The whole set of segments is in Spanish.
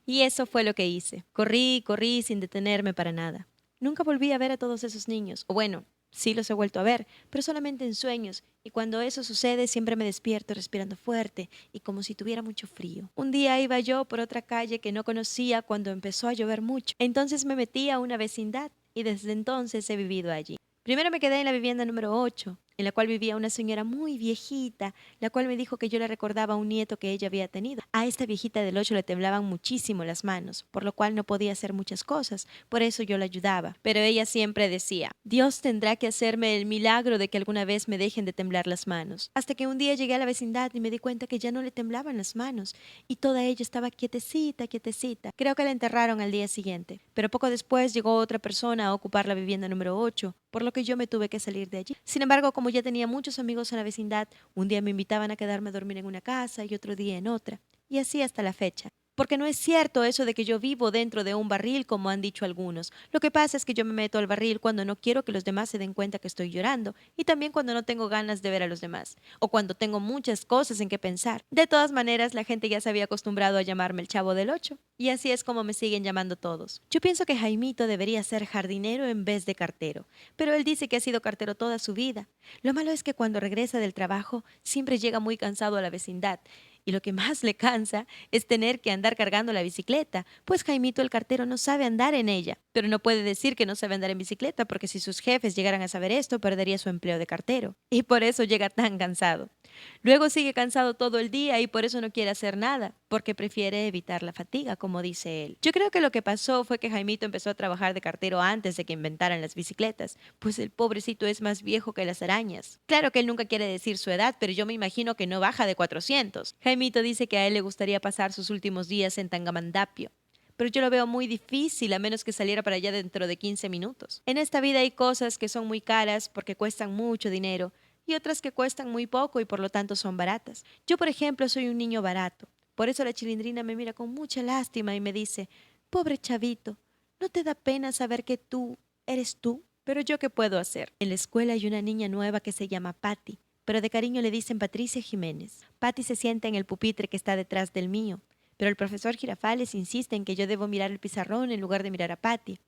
Y eso fue lo que hice. Corrí, corrí sin detenerme para nada. Nunca volví a ver a todos esos niños. O bueno, sí los he vuelto a ver, pero solamente en sueños. Y cuando eso sucede, siempre me despierto respirando fuerte y como si tuviera mucho frío. Un día iba yo por otra calle que no conocía cuando empezó a llover mucho. Entonces me metí a una vecindad y desde entonces he vivido allí. Primero me quedé en la vivienda número 8, en la cual vivía una señora muy viejita, la cual me dijo que yo le recordaba a un nieto que ella había tenido. A esta viejita del 8 le temblaban muchísimo las manos, por lo cual no podía hacer muchas cosas, por eso yo la ayudaba. Pero ella siempre decía, Dios tendrá que hacerme el milagro de que alguna vez me dejen de temblar las manos. Hasta que un día llegué a la vecindad y me di cuenta que ya no le temblaban las manos, y toda ella estaba quietecita, quietecita. Creo que la enterraron al día siguiente, pero poco después llegó otra persona a ocupar la vivienda número 8, por lo que yo me tuve que salir de allí. Sin embargo, como ya tenía muchos amigos en la vecindad, un día me invitaban a quedarme a dormir en una casa y otro día en otra, y así hasta la fecha. Porque no es cierto eso de que yo vivo dentro de un barril, como han dicho algunos. Lo que pasa es que yo me meto al barril cuando no quiero que los demás se den cuenta que estoy llorando, y también cuando no tengo ganas de ver a los demás, o cuando tengo muchas cosas en que pensar. De todas maneras, la gente ya se había acostumbrado a llamarme el Chavo del 8, y así es como me siguen llamando todos. Yo pienso que Jaimito debería ser jardinero en vez de cartero, pero él dice que ha sido cartero toda su vida. Lo malo es que cuando regresa del trabajo siempre llega muy cansado a la vecindad, y lo que más le cansa es tener que andar cargando la bicicleta, pues Jaimito el cartero no sabe andar en ella. Pero no puede decir que no sabe andar en bicicleta porque si sus jefes llegaran a saber esto, perdería su empleo de cartero. Y por eso llega tan cansado. Luego sigue cansado todo el día y por eso no quiere hacer nada, porque prefiere evitar la fatiga, como dice él. Yo creo que lo que pasó fue que Jaimito empezó a trabajar de cartero antes de que inventaran las bicicletas, pues el pobrecito es más viejo que las arañas. Claro que él nunca quiere decir su edad, pero yo me imagino que no baja de 400. Jaimito dice que a él le gustaría pasar sus últimos días en Tangamandapio, pero yo lo veo muy difícil a menos que saliera para allá dentro de 15 minutos. En esta vida hay cosas que son muy caras porque cuestan mucho dinero y otras que cuestan muy poco y por lo tanto son baratas. Yo, por ejemplo, soy un niño barato. Por eso la Chilindrina me mira con mucha lástima y me dice, pobre chavito, ¿no te da pena saber que tú eres tú? Pero yo, ¿qué puedo hacer? En la escuela hay una niña nueva que se llama Patty, pero de cariño le dicen Patricia Jiménez. Patty se sienta en el pupitre que está detrás del mío, pero el profesor Girafales insiste en que yo debo mirar el pizarrón en lugar de mirar a Patty.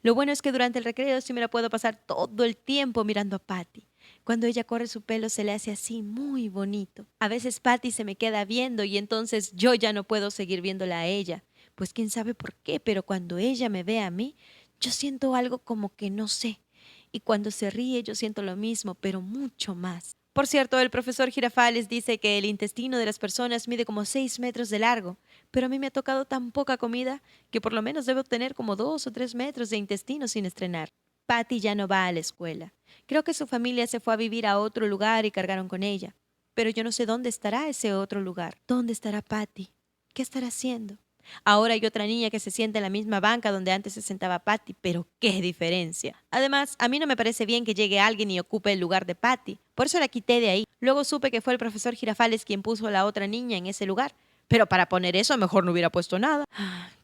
Lo bueno es que durante el recreo sí me la puedo pasar todo el tiempo mirando a Patty. Cuando ella corre su pelo se le hace así muy bonito. A veces Patty se me queda viendo y entonces yo ya no puedo seguir viéndola a ella. Pues quién sabe por qué, pero cuando ella me ve a mí, yo siento algo como que no sé. Y cuando se ríe yo siento lo mismo, pero mucho más. Por cierto, el profesor Girafales dice que el intestino de las personas mide como 6 metros de largo, pero a mí me ha tocado tan poca comida que por lo menos debo tener como 2 o 3 metros de intestino sin estrenar. Patty ya no va a la escuela. Creo que su familia se fue a vivir a otro lugar y cargaron con ella. Pero yo no sé dónde estará ese otro lugar. ¿Dónde estará Patty? ¿Qué estará haciendo? Ahora hay otra niña que se sienta en la misma banca donde antes se sentaba Patty, pero qué diferencia. Además, a mí no me parece bien que llegue alguien y ocupe el lugar de Patty. Por eso la quité de ahí. Luego supe que fue el profesor Girafales quien puso a la otra niña en ese lugar. Pero para poner eso, mejor no hubiera puesto nada.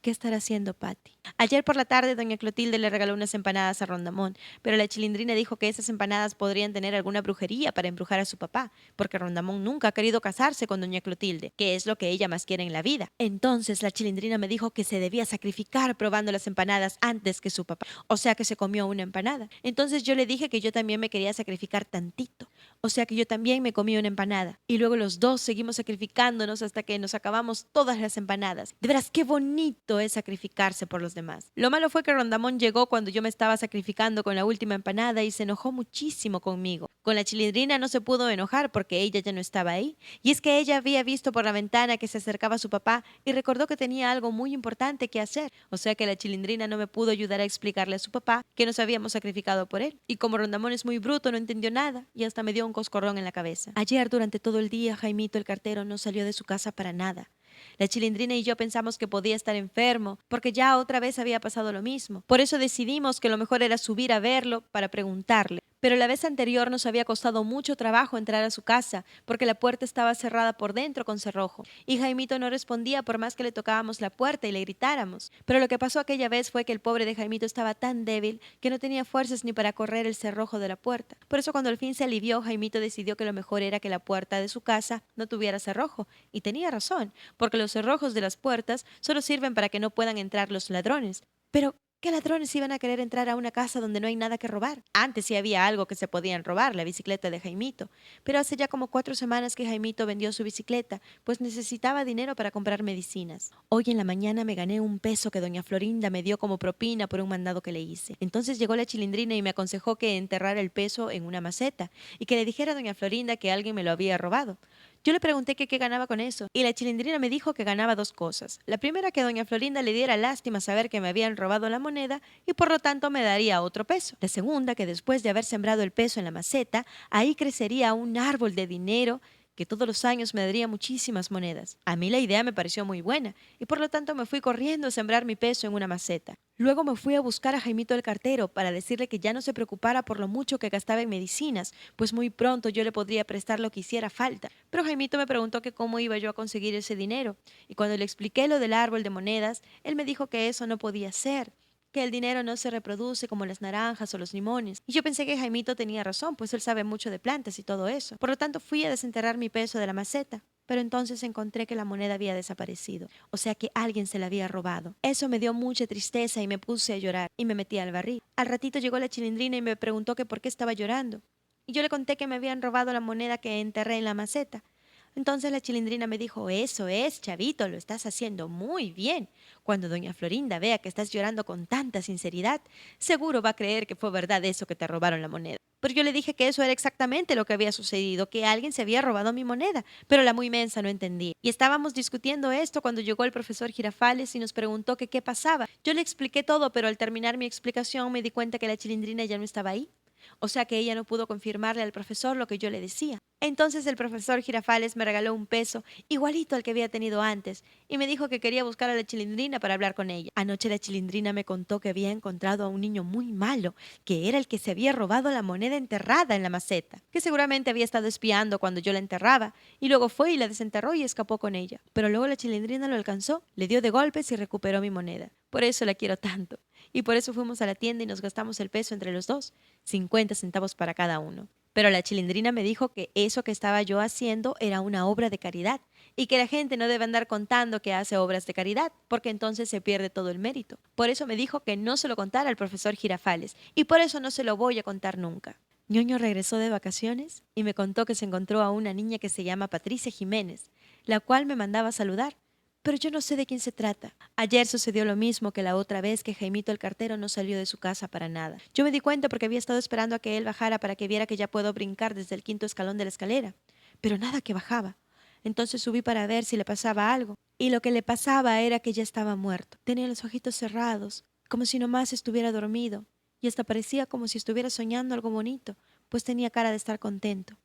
¿Qué estará haciendo Patty? Ayer por la tarde, doña Clotilde le regaló unas empanadas a Rondamón, pero la Chilindrina dijo que esas empanadas podrían tener alguna brujería para embrujar a su papá, porque Rondamón nunca ha querido casarse con doña Clotilde, que es lo que ella más quiere en la vida. Entonces la Chilindrina me dijo que se debía sacrificar probando las empanadas antes que su papá, o sea que se comió una empanada. Entonces yo le dije que yo también me quería sacrificar tantito, o sea que yo también me comí una empanada. Y luego los dos seguimos sacrificándonos hasta que nos acabamos todas las empanadas. De veras, qué bonito es sacrificarse por los demás. Lo malo fue que Rondamón llegó cuando yo me estaba sacrificando con la última empanada y se enojó muchísimo conmigo. Con la Chilindrina no se pudo enojar porque ella ya no estaba ahí. Y es que ella había visto por la ventana que se acercaba a su papá y recordó que tenía algo muy importante que hacer. O sea que la Chilindrina no me pudo ayudar a explicarle a su papá que nos habíamos sacrificado por él. Y como Rondamón es muy bruto, no entendió nada y hasta me dio un coscorrón en la cabeza. Ayer, durante todo el día, Jaimito el cartero no salió de su casa para nada. La Chilindrina y yo pensamos que podía estar enfermo, porque ya otra vez había pasado lo mismo. Por eso decidimos que lo mejor era subir a verlo para preguntarle. Pero la vez anterior nos había costado mucho trabajo entrar a su casa, porque la puerta estaba cerrada por dentro con cerrojo, y Jaimito no respondía por más que le tocábamos la puerta y le gritáramos. Pero lo que pasó aquella vez fue que el pobre de Jaimito estaba tan débil que no tenía fuerzas ni para correr el cerrojo de la puerta. Por eso cuando al fin se alivió, Jaimito decidió que lo mejor era que la puerta de su casa no tuviera cerrojo. Y tenía razón, porque los cerrojos de las puertas solo sirven para que no puedan entrar los ladrones. Pero ¿qué ladrones iban a querer entrar a una casa donde no hay nada que robar? Antes sí había algo que se podían robar, la bicicleta de Jaimito. Pero hace ya como 4 semanas que Jaimito vendió su bicicleta, pues necesitaba dinero para comprar medicinas. Hoy en la mañana me gané un peso que doña Florinda me dio como propina por un mandado que le hice. Entonces llegó la Chilindrina y me aconsejó que enterrara el peso en una maceta y que le dijera a doña Florinda que alguien me lo había robado. Yo le pregunté que qué ganaba con eso, y la Chilindrina me dijo que ganaba dos cosas. La primera, que doña Florinda le diera lástima saber que me habían robado la moneda y por lo tanto me daría otro peso. La segunda, que después de haber sembrado el peso en la maceta, ahí crecería un árbol de dinero que todos los años me daría muchísimas monedas. A mí la idea me pareció muy buena y por lo tanto me fui corriendo a sembrar mi peso en una maceta. Luego me fui a buscar a Jaimito el cartero para decirle que ya no se preocupara por lo mucho que gastaba en medicinas, pues muy pronto yo le podría prestar lo que hiciera falta. Pero Jaimito me preguntó que cómo iba yo a conseguir ese dinero, y cuando le expliqué lo del árbol de monedas, él me dijo que eso no podía ser, que el dinero no se reproduce como las naranjas o los limones. Y yo pensé que Jaimito tenía razón, pues él sabe mucho de plantas y todo eso. Por lo tanto, fui a desenterrar mi peso de la maceta. Pero entonces encontré que la moneda había desaparecido, o sea que alguien se la había robado. Eso me dio mucha tristeza y me puse a llorar y me metí al barril. Al ratito llegó la Chilindrina y me preguntó que por qué estaba llorando. Y yo le conté que me habían robado la moneda que enterré en la maceta. Entonces la Chilindrina me dijo: eso es, chavito, lo estás haciendo muy bien. Cuando doña Florinda vea que estás llorando con tanta sinceridad, seguro va a creer que fue verdad eso que te robaron la moneda. Pero yo le dije que eso era exactamente lo que había sucedido, que alguien se había robado mi moneda, pero la muy mensa no entendía. Y estábamos discutiendo esto cuando llegó el profesor Girafales y nos preguntó que qué pasaba. Yo le expliqué todo, pero al terminar mi explicación me di cuenta que la Chilindrina ya no estaba ahí. O sea que ella no pudo confirmarle al profesor lo que yo le decía. Entonces el profesor Girafales me regaló un peso, igualito al que había tenido antes, y me dijo que quería buscar a la Chilindrina para hablar con ella. Anoche la Chilindrina me contó que había encontrado a un niño muy malo, que era el que se había robado la moneda enterrada en la maceta, que seguramente había estado espiando cuando yo la enterraba, y luego fue y la desenterró y escapó con ella. Pero luego la Chilindrina lo alcanzó, le dio de golpes y recuperó mi moneda. Por eso la quiero tanto. Y por eso fuimos a la tienda y nos gastamos el peso entre los dos, 50 centavos para cada uno. Pero la Chilindrina me dijo que eso que estaba yo haciendo era una obra de caridad y que la gente no debe andar contando que hace obras de caridad, porque entonces se pierde todo el mérito. Por eso me dijo que no se lo contara al profesor Girafales y por eso no se lo voy a contar nunca. Ñoño regresó de vacaciones y me contó que se encontró a una niña que se llama Patricia Jiménez, la cual me mandaba a saludar. Pero yo no sé de quién se trata. Ayer sucedió lo mismo que la otra vez, que Jaimito el cartero no salió de su casa para nada. Yo me di cuenta porque había estado esperando a que él bajara para que viera que ya puedo brincar desde el quinto escalón de la escalera. Pero nada que bajaba. Entonces subí para ver si le pasaba algo. Y lo que le pasaba era que ya estaba muerto. Tenía los ojitos cerrados, como si nomás estuviera dormido. Y hasta parecía como si estuviera soñando algo bonito, pues tenía cara de estar contento.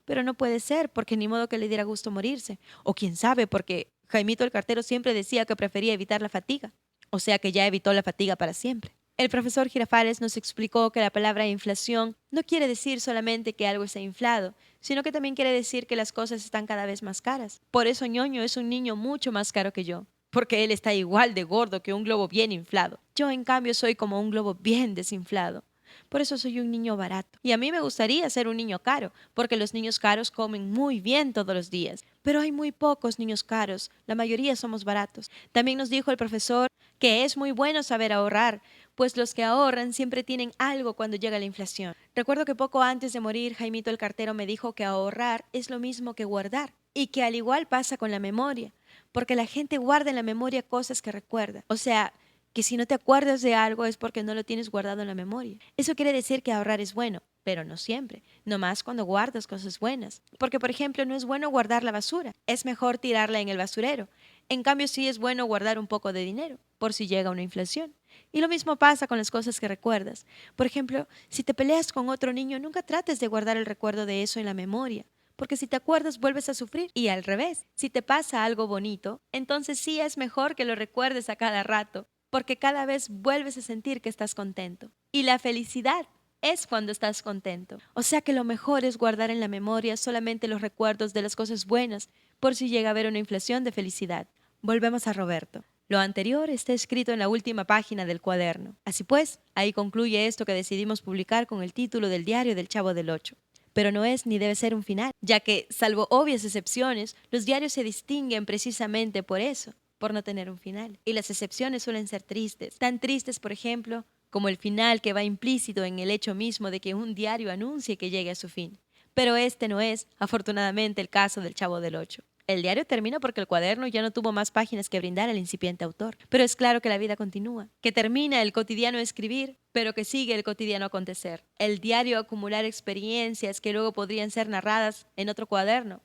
Pero no puede ser, porque ni modo que le diera gusto morirse. O quién sabe, porque Jaimito el cartero siempre decía que prefería evitar la fatiga. O sea que ya evitó la fatiga para siempre. El profesor Girafales nos explicó que la palabra inflación no quiere decir solamente que algo está inflado, sino que también quiere decir que las cosas están cada vez más caras. Por eso Ñoño es un niño mucho más caro que yo, porque él está igual de gordo que un globo bien inflado. Yo, en cambio, soy como un globo bien desinflado. Por eso soy un niño barato. Y a mí me gustaría ser un niño caro, porque los niños caros comen muy bien todos los días. Pero hay muy pocos niños caros, la mayoría somos baratos. También nos dijo el profesor que es muy bueno saber ahorrar, pues los que ahorran siempre tienen algo cuando llega la inflación. Recuerdo que poco antes de morir, Jaimito el cartero me dijo que ahorrar es lo mismo que guardar, y que al igual pasa con la memoria, porque la gente guarda en la memoria cosas que recuerda. O sea, que si no te acuerdas de algo es porque no lo tienes guardado en la memoria. Eso quiere decir que ahorrar es bueno, pero no siempre, nomás cuando guardas cosas buenas. Porque, por ejemplo, no es bueno guardar la basura, es mejor tirarla en el basurero. En cambio, sí es bueno guardar un poco de dinero, por si llega una inflación. Y lo mismo pasa con las cosas que recuerdas. Por ejemplo, si te peleas con otro niño, nunca trates de guardar el recuerdo de eso en la memoria, porque si te acuerdas vuelves a sufrir. Y al revés, si te pasa algo bonito, entonces sí es mejor que lo recuerdes a cada rato, porque cada vez vuelves a sentir que estás contento. Y la felicidad es cuando estás contento. O sea que lo mejor es guardar en la memoria solamente los recuerdos de las cosas buenas, por si llega a haber una inflación de felicidad. Volvemos a Roberto. Lo anterior está escrito en la última página del cuaderno. Así pues, ahí concluye esto que decidimos publicar con el título del diario del Chavo del Ocho. Pero no es ni debe ser un final, ya que, salvo obvias excepciones, los diarios se distinguen precisamente por eso, por no tener un final. Y las excepciones suelen ser tristes, tan tristes, por ejemplo, como el final que va implícito en el hecho mismo de que un diario anuncie que llegue a su fin. Pero este no es, afortunadamente, el caso del Chavo del Ocho. El diario termina porque el cuaderno ya no tuvo más páginas que brindar al incipiente autor. Pero es claro que la vida continúa, que termina el cotidiano escribir, pero que sigue el cotidiano acontecer. El diario acumular experiencias que luego podrían ser narradas en otro cuaderno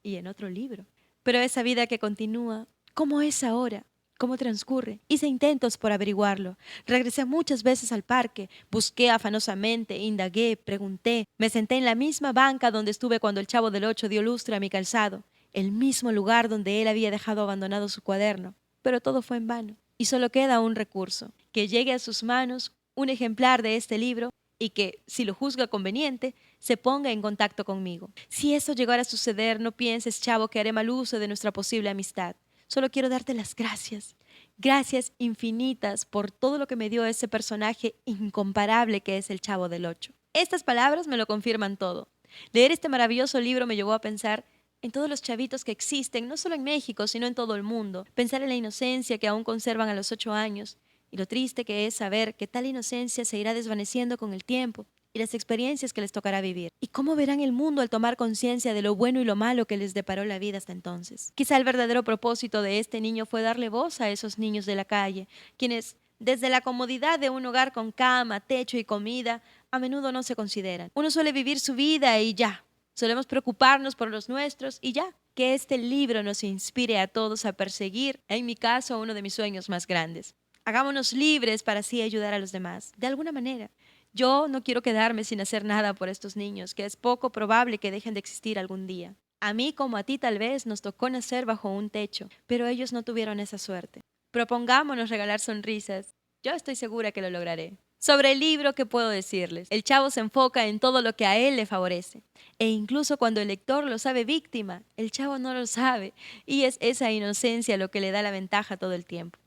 y en otro libro. Pero esa vida que continúa, ¿cómo es ahora? ¿Cómo transcurre? Hice intentos por averiguarlo. Regresé muchas veces al parque, busqué afanosamente, indagué, pregunté. Me senté en la misma banca donde estuve cuando el Chavo del Ocho dio lustre a mi calzado, el mismo lugar donde él había dejado abandonado su cuaderno. Pero todo fue en vano. Y solo queda un recurso, que llegue a sus manos un ejemplar de este libro y que, si lo juzga conveniente, se ponga en contacto conmigo. Si eso llegara a suceder, no pienses, Chavo, que haré mal uso de nuestra posible amistad. Solo quiero darte las gracias. Gracias infinitas por todo lo que me dio ese personaje incomparable que es el Chavo del Ocho. Estas palabras me lo confirman todo. Leer este maravilloso libro me llevó a pensar en todos los chavitos que existen, no solo en México, sino en todo el mundo. Pensar en la inocencia que aún conservan a los 8 años y lo triste que es saber que tal inocencia se irá desvaneciendo con el tiempo y las experiencias que les tocará vivir. ¿Y cómo verán el mundo al tomar conciencia de lo bueno y lo malo que les deparó la vida hasta entonces? Quizá el verdadero propósito de este niño fue darle voz a esos niños de la calle, quienes, desde la comodidad de un hogar con cama, techo y comida, a menudo no se consideran. Uno suele vivir su vida y ya. Solemos preocuparnos por los nuestros y ya. Que este libro nos inspire a todos a perseguir, en mi caso, uno de mis sueños más grandes. Hagámonos libres para así ayudar a los demás, de alguna manera. Yo no quiero quedarme sin hacer nada por estos niños, que es poco probable que dejen de existir algún día. A mí como a ti tal vez nos tocó nacer bajo un techo, pero ellos no tuvieron esa suerte. Propongámonos regalar sonrisas. Yo estoy segura que lo lograré. Sobre el libro, ¿qué puedo decirles? El Chavo se enfoca en todo lo que a él le favorece. E incluso cuando el lector lo sabe víctima, el Chavo no lo sabe. Y es esa inocencia lo que le da la ventaja todo el tiempo.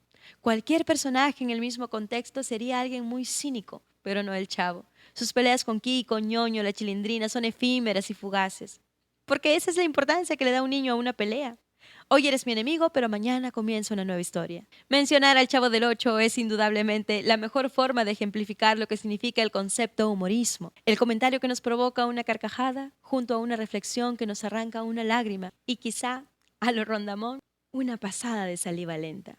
Cualquier personaje en el mismo contexto sería alguien muy cínico, pero no el Chavo. Sus peleas con Kiko, Ñoño, la Chilindrina son efímeras y fugaces. Porque esa es la importancia que le da un niño a una pelea. Hoy eres mi enemigo, pero mañana comienza una nueva historia. Mencionar al Chavo del Ocho es indudablemente la mejor forma de ejemplificar lo que significa el concepto humorismo. El comentario que nos provoca una carcajada junto a una reflexión que nos arranca una lágrima y quizá, a lo Rondamón, una pasada de saliva lenta.